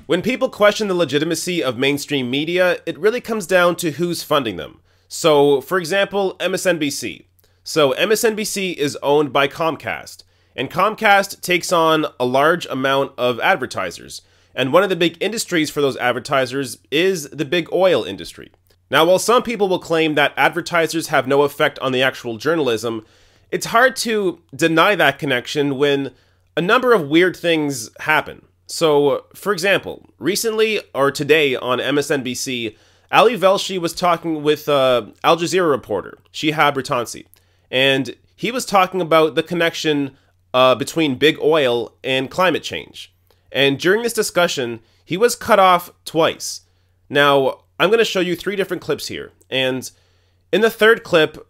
When people question the legitimacy of mainstream media, it really comes down to who's funding them. So, for example, MSNBC. So, MSNBC is owned by Comcast, and Comcast takes on a large amount of advertisers. And one of the big industries for those advertisers is the big oil industry. Now, while some people will claim that advertisers have no effect on the actual journalism, it's hard to deny that connection when a number of weird things happen. So, for example, recently or today on MSNBC, Ali Velshi was talking with Al Jazeera reporter Shihab Rattansi, and he was talking about the connection between big oil and climate change. And during this discussion, he was cut off twice. Now, I'm going to show you 3 different clips here, and in the third clip,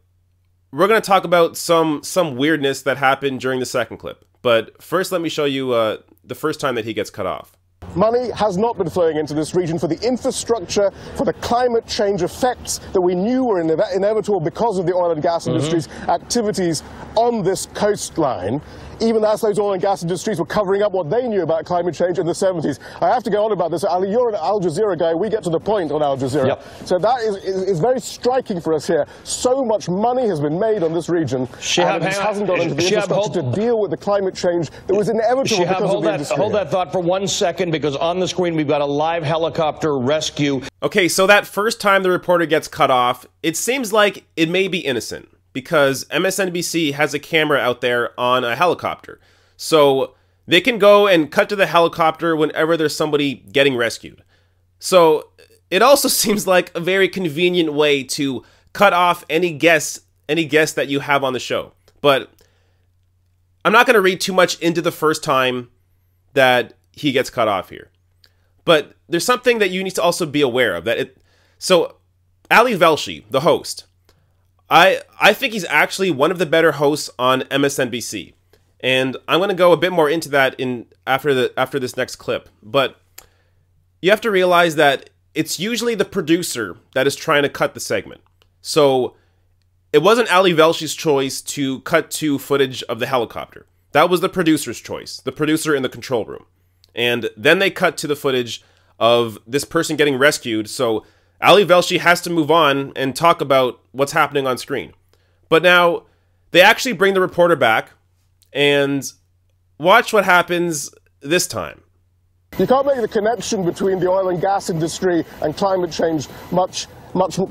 we're going to talk about some weirdness that happened during the second clip. But first, let me show you the first time that he gets cut off. Money has not been flowing into this region for the infrastructure, for the climate change effects that we knew were inevitable because of the oil and gas industry's activities on this coastline, even as those oil and gas industries were covering up what they knew about climate change in the 70s. I have to go on about this. Ali, you're an Al Jazeera guy. We get to the point on Al Jazeera. Yep. So that is very striking for us here. So much money has been made on this region, and it hasn't gone into the infrastructure to deal with the climate change that was inevitable because of the industry. Hold that thought for 1 second, because on the screen we've got a live helicopter rescue. Okay, so that first time the reporter gets cut off, it seems like it may be innocent, because MSNBC has a camera out there on a helicopter. So they can go and cut to the helicopter whenever there's somebody getting rescued. So it also seems like a very convenient way to cut off any guest that you have on the show. But I'm not going to read too much into the first time that he gets cut off here. But there's something that you need to also be aware of. So Ali Velshi, the host, I think he's actually one of the better hosts on MSNBC. And I'm going to go a bit more into that after this next clip. But you have to realize that it's usually the producer that is trying to cut the segment. So it wasn't Ali Velshi's choice to cut to footage of the helicopter. That was the producer's choice, the producer in the control room. And then they cut to the footage of this person getting rescued. So Ali Velshi has to move on and talk about what's happening on screen. But now they actually bring the reporter back, and watch what happens this time. You can't make the connection between the oil and gas industry and climate change much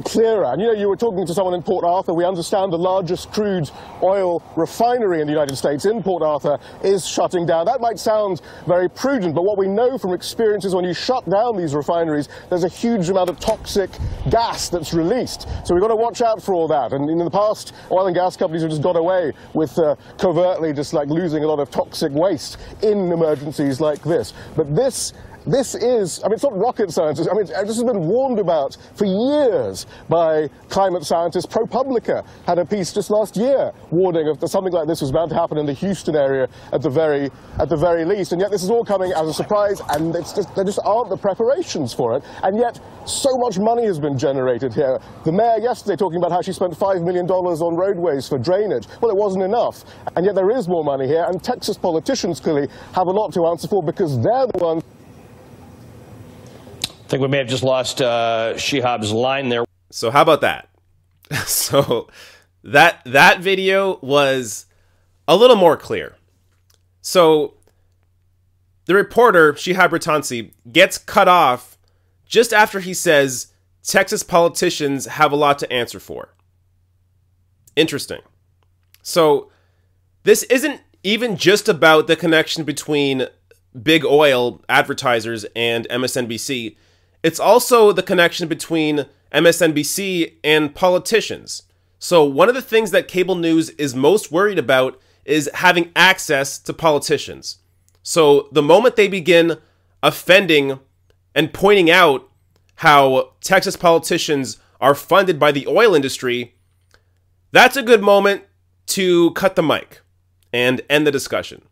clearer. And you were talking to someone in Port Arthur. We understand the largest crude oil refinery in the United States in Port Arthur is shutting down. That might sound very prudent, but what we know from experience is when you shut down these refineries, there's a huge amount of toxic gas that's released. So we've got to watch out for all that. And in the past, oil and gas companies have just got away with covertly just like losing a lot of toxic waste in emergencies like this. But this is, it's not rocket science. This has been warned about for years by climate scientists. ProPublica had a piece just last year warning that something like this was bound to happen in the Houston area at the very least. And yet this is all coming as a surprise, and there just aren't the preparations for it. And yet so much money has been generated here. The mayor yesterday talking about how she spent $5 million on roadways for drainage. Well, it wasn't enough. And yet there is more money here, and Texas politicians clearly have a lot to answer for because they're the ones. I think we may have just lost Shihab's line there. So how about that? So that video was a little more clear. So the reporter, Shihab Rattansi, gets cut off just after he says Texas politicians have a lot to answer for. Interesting. So this isn't even just about the connection between big oil advertisers and MSNBC. It's also the connection between MSNBC and politicians. So one of the things that cable news is most worried about is having access to politicians. So the moment they begin offending and pointing out how Texas politicians are funded by the oil industry, that's a good moment to cut the mic and end the discussion.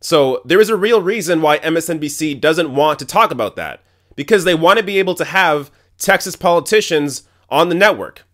So there is a real reason why MSNBC doesn't want to talk about that, because they want to be able to have Texas politicians on the network.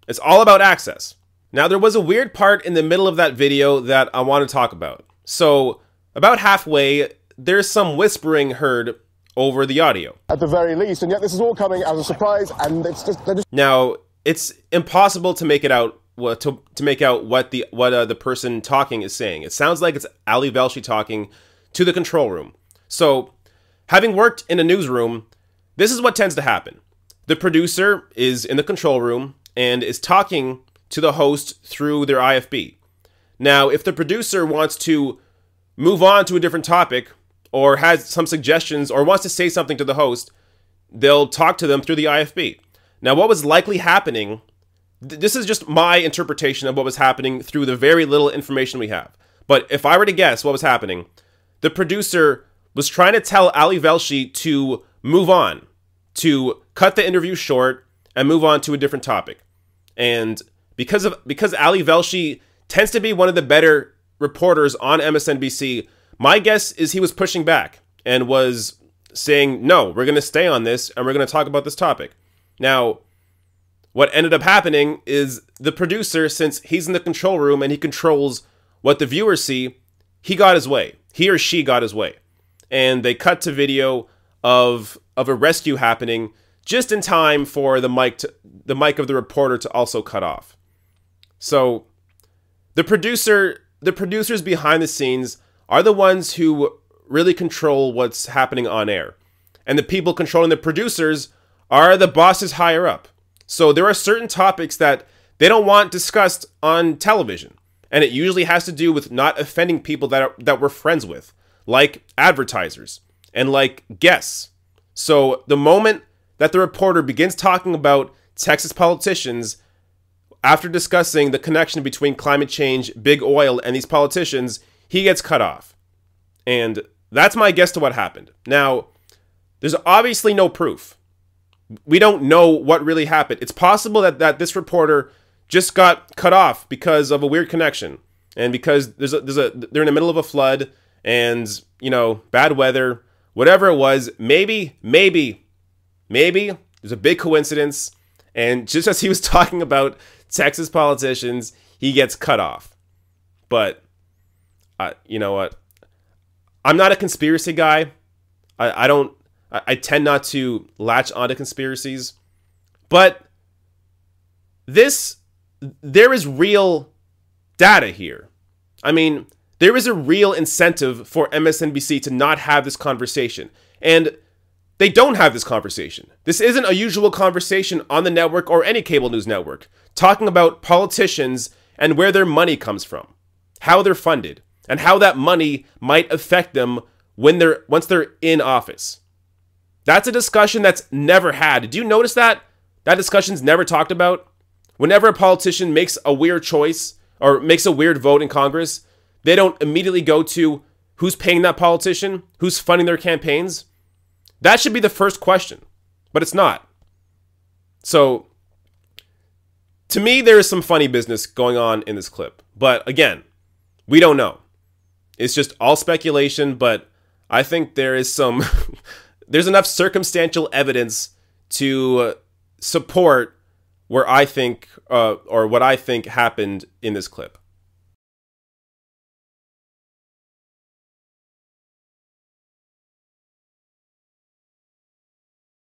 It's all about access. Now, there was a weird part in the middle of that video that I want to talk about. So about halfway, there's some whispering heard over the audio. At the very least, and yet this is all coming as a surprise, and they're just... Now, it's impossible to make it out, to make out what the person talking is saying. It sounds like it's Ali Velshi talking to the control room. So, having worked in a newsroom, this is what tends to happen. The producer is in the control room and is talking to the host through their IFB. Now, if the producer wants to move on to a different topic or has some suggestions or wants to say something to the host, they'll talk to them through the IFB. Now, what was likely happening, this is just my interpretation of what was happening through the very little information we have. But if I were to guess what was happening, the producer was trying to tell Ali Velshi to move on, to cut the interview short and move on to a different topic. And because Ali Velshi tends to be one of the better reporters on MSNBC, my guess is he was pushing back and was saying, no, we're going to stay on this and we're going to talk about this topic. Now, what ended up happening is the producer, since he's in the control room and he controls what the viewers see, he got his way. He or she got his way. And they cut to video of a rescue happening just in time for the mic of the reporter to also cut off. So the producers behind the scenes are the ones who really control what's happening on air. And the people controlling the producers are the bosses higher up. So there are certain topics that they don't want discussed on television. And it usually has to do with not offending people that we're friends with, like advertisers and like guests. So the moment that the reporter begins talking about Texas politicians, after discussing the connection between climate change, big oil, and these politicians, he gets cut off. And that's my guess to what happened. Now, there's obviously no proof. We don't know what really happened. It's possible that this reporter just got cut off because of a weird connection. And because they're in the middle of a flood and, bad weather, whatever it was, maybe there's a big coincidence. And just as he was talking about Texas politicians, he gets cut off. But, you know what? I'm not a conspiracy guy. I tend not to latch onto conspiracies. But there is real data here. I mean, there is a real incentive for MSNBC to not have this conversation. And they don't have this conversation. This isn't a usual conversation on the network or any cable news network, talking about politicians and where their money comes from, how they're funded, and how that money might affect them once they're in office. That's a discussion that's never had. Did you notice that? That discussion's never talked about. Whenever a politician makes a weird choice or makes a weird vote in Congress, they don't immediately go to who's paying that politician, who's funding their campaigns. That should be the first question, but it's not. So, to me, there is some funny business going on in this clip. But again, we don't know. It's just all speculation, but I think there is some... there's enough circumstantial evidence to support where I think, or what I think happened in this clip.